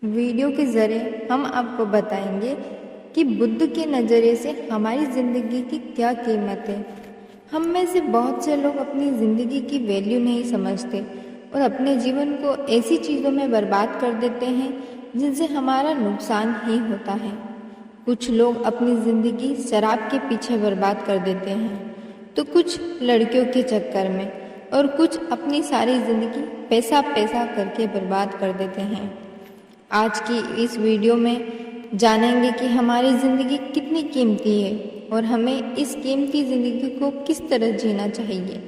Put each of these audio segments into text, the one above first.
Video के ज़रिए हम आपको बताएंगे कि बुद्ध के नज़रिए से हमारी ज़िंदगी की क्या कीमत है। हम में से बहुत से लोग अपनी ज़िंदगी की वैल्यू नहीं समझते और अपने जीवन को ऐसी चीज़ों में बर्बाद कर देते हैं जिनसे हमारा नुकसान ही होता है। कुछ लोग अपनी ज़िंदगी शराब के पीछे बर्बाद कर देते हैं तो कुछ लड़कियों के चक्कर में और कुछ अपनी सारी ज़िंदगी पैसा पैसा करके बर्बाद कर देते हैं। आज की इस वीडियो में जानेंगे कि हमारी ज़िंदगी कितनी कीमती है और हमें इस कीमती ज़िंदगी को किस तरह जीना चाहिए।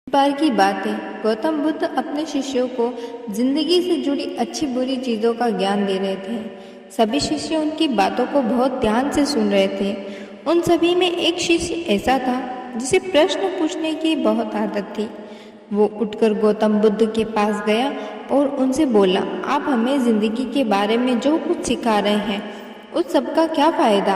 इस बार की बात है, गौतम बुद्ध अपने शिष्यों को जिंदगी से जुड़ी अच्छी बुरी चीज़ों का ज्ञान दे रहे थे। सभी शिष्य उनकी बातों को बहुत ध्यान से सुन रहे थे। उन सभी में एक शिष्य ऐसा था जिसे प्रश्न पूछने की बहुत आदत थी। वो उठकर गौतम बुद्ध के पास गया और उनसे बोला, आप हमें जिंदगी के बारे में जो कुछ सिखा रहे हैं उस सब का क्या फ़ायदा?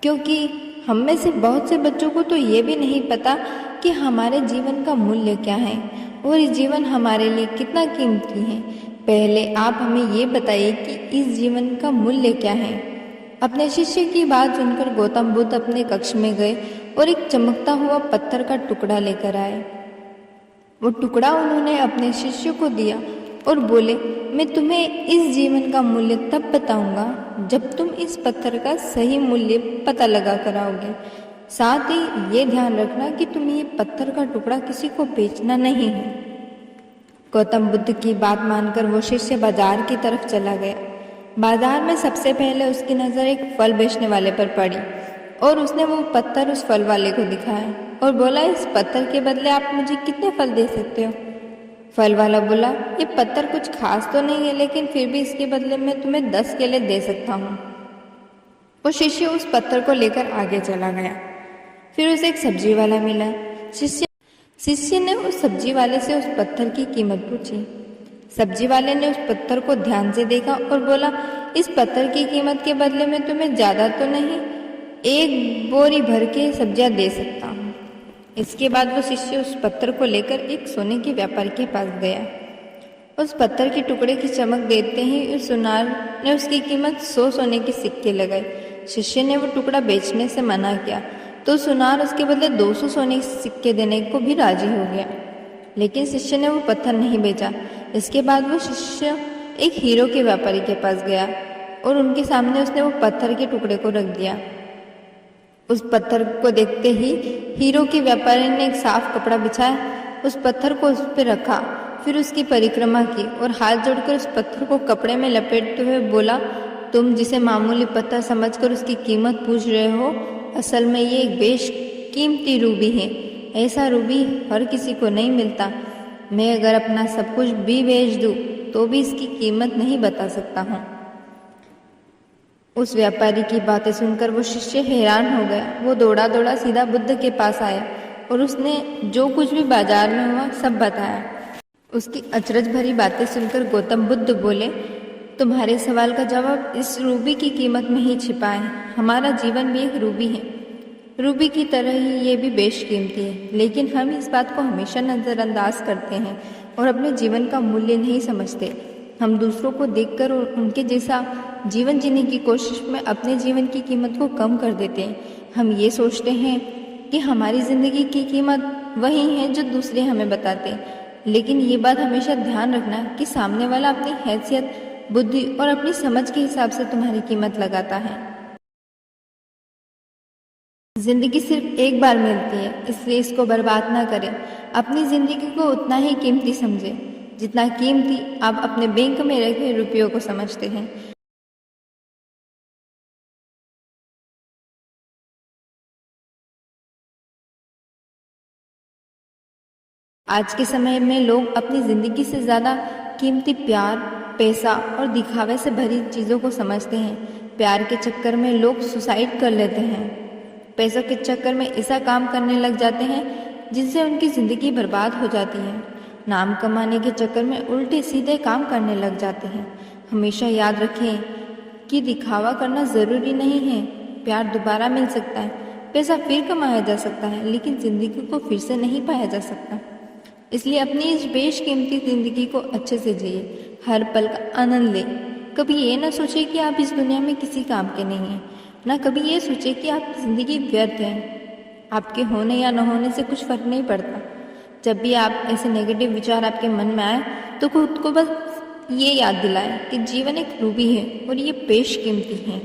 क्योंकि हम में से बहुत से बच्चों को तो ये भी नहीं पता कि हमारे जीवन का मूल्य क्या है और ये जीवन हमारे लिए कितना कीमती है। पहले आप हमें ये बताइए कि इस जीवन का मूल्य क्या है। अपने शिष्य की बात सुनकर गौतम बुद्ध अपने कक्ष में गए और एक चमकता हुआ पत्थर का टुकड़ा लेकर आए। वो टुकड़ा उन्होंने अपने शिष्य को दिया और बोले, मैं तुम्हें इस जीवन का मूल्य तब बताऊंगा जब तुम इस पत्थर का सही मूल्य पता लगा कर आओगे। साथ ही ये ध्यान रखना कि तुम्हें ये पत्थर का टुकड़ा किसी को बेचना नहीं है। गौतम बुद्ध की बात मानकर वो शिष्य बाजार की तरफ चला गया। बाजार में सबसे पहले उसकी नज़र एक फल बेचने वाले पर पड़ी और उसने वो पत्थर उस फल वाले को दिखाया और बोला, इस पत्थर के बदले आप मुझे कितने फल दे सकते हो? फल वाला बोला, ये पत्थर कुछ खास तो नहीं है, लेकिन फिर भी इसके बदले मैं तुम्हें 10 केले दे सकता हूँ। वो शिष्य उस पत्थर को लेकर आगे चला गया। फिर उसे एक सब्जी वाला मिला। शिष्य ने उस सब्जी वाले से उस पत्थर की कीमत पूछी। सब्जी वाले ने उस पत्थर को ध्यान से देखा और बोला, इस पत्थर की कीमत के बदले में तुम्हें ज़्यादा तो नहीं, 1 बोरी भर के सब्जियां दे सकता हूँ। इसके बाद वो शिष्य उस पत्थर को लेकर एक सोने के व्यापारी के पास गया। उस पत्थर के टुकड़े की चमक देखते ही उस सुनार ने उसकी कीमत 100 सोने के सिक्के लगाए। शिष्य ने वो टुकड़ा बेचने से मना किया तो सुनार उसके बदले 200 सोने के सिक्के देने को भी राजी हो गया, लेकिन शिष्य ने वो पत्थर नहीं बेचा। इसके बाद वो शिष्य एक हीरो के व्यापारी के पास गया और उनके सामने उसने वो पत्थर के टुकड़े को रख दिया। उस पत्थर को देखते ही हीरो के व्यापारी ने एक साफ कपड़ा बिछाया, उस पत्थर को उस पर रखा, फिर उसकी परिक्रमा की और हाथ जोड़कर उस पत्थर को कपड़े में लपेटते हुए बोला, तुम जिसे मामूली पत्थर समझकर उसकी कीमत पूछ रहे हो, असल में ये एक बेशकीमती रूबी है। ऐसा रूबी हर किसी को नहीं मिलता। मैं अगर अपना सब कुछ भी बेच दूँ तो भी इसकी कीमत नहीं बता सकता हूँ। उस व्यापारी की बातें सुनकर वो शिष्य हैरान हो गया। वो दौड़ा दौड़ा सीधा बुद्ध के पास आया और उसने जो कुछ भी बाजार में हुआ सब बताया। उसकी अचरज भरी बातें सुनकर गौतम बुद्ध बोले, तुम्हारे सवाल का जवाब इस रूबी की कीमत में ही छिपा है। हमारा जीवन भी एक रूबी है। रूबी की तरह ही ये भी बेशकीमती है, लेकिन हम इस बात को हमेशा नज़रअंदाज करते हैं और अपने जीवन का मूल्य नहीं समझते। हम दूसरों को देखकर और उनके जैसा जीवन जीने की कोशिश में अपने जीवन की कीमत को कम कर देते हैं। हम ये सोचते हैं कि हमारी ज़िंदगी की कीमत वही है जो दूसरे हमें बताते हैं, लेकिन ये बात हमेशा ध्यान रखना कि सामने वाला अपनी हैसियत, बुद्धि और अपनी समझ के हिसाब से तुम्हारी कीमत लगाता है। जिंदगी सिर्फ एक बार मिलती है, इसलिए इसको बर्बाद ना करें। अपनी जिंदगी को उतना ही कीमती समझें जितना कीमती आप अपने बैंक में रखे रुपयों को समझते हैं। आज के समय में लोग अपनी जिंदगी से ज़्यादा कीमती प्यार, पैसा और दिखावे से भरी चीज़ों को समझते हैं। प्यार के चक्कर में लोग सुसाइड कर लेते हैं। पैसों के चक्कर में ऐसा काम करने लग जाते हैं जिससे उनकी ज़िंदगी बर्बाद हो जाती है। नाम कमाने के चक्कर में उल्टे सीधे काम करने लग जाते हैं। हमेशा याद रखें कि दिखावा करना ज़रूरी नहीं है। प्यार दोबारा मिल सकता है, पैसा फिर कमाया जा सकता है, लेकिन ज़िंदगी को फिर से नहीं पाया जा सकता। इसलिए अपनी इस बेशकीमती ज़िंदगी को अच्छे से जिए, हर पल का आनंद लें। कभी ये ना सोचिए कि आप इस दुनिया में किसी काम के नहीं हैं, ना कभी ये सोचिए कि आप ज़िंदगी व्यर्थ है। आपके होने या न होने से कुछ फ़र्क नहीं पड़ता। जब भी आप ऐसे नेगेटिव विचार आपके मन में आए तो खुद को बस ये याद दिलाएं कि जीवन एक रूबी है और ये बेशकीमती है।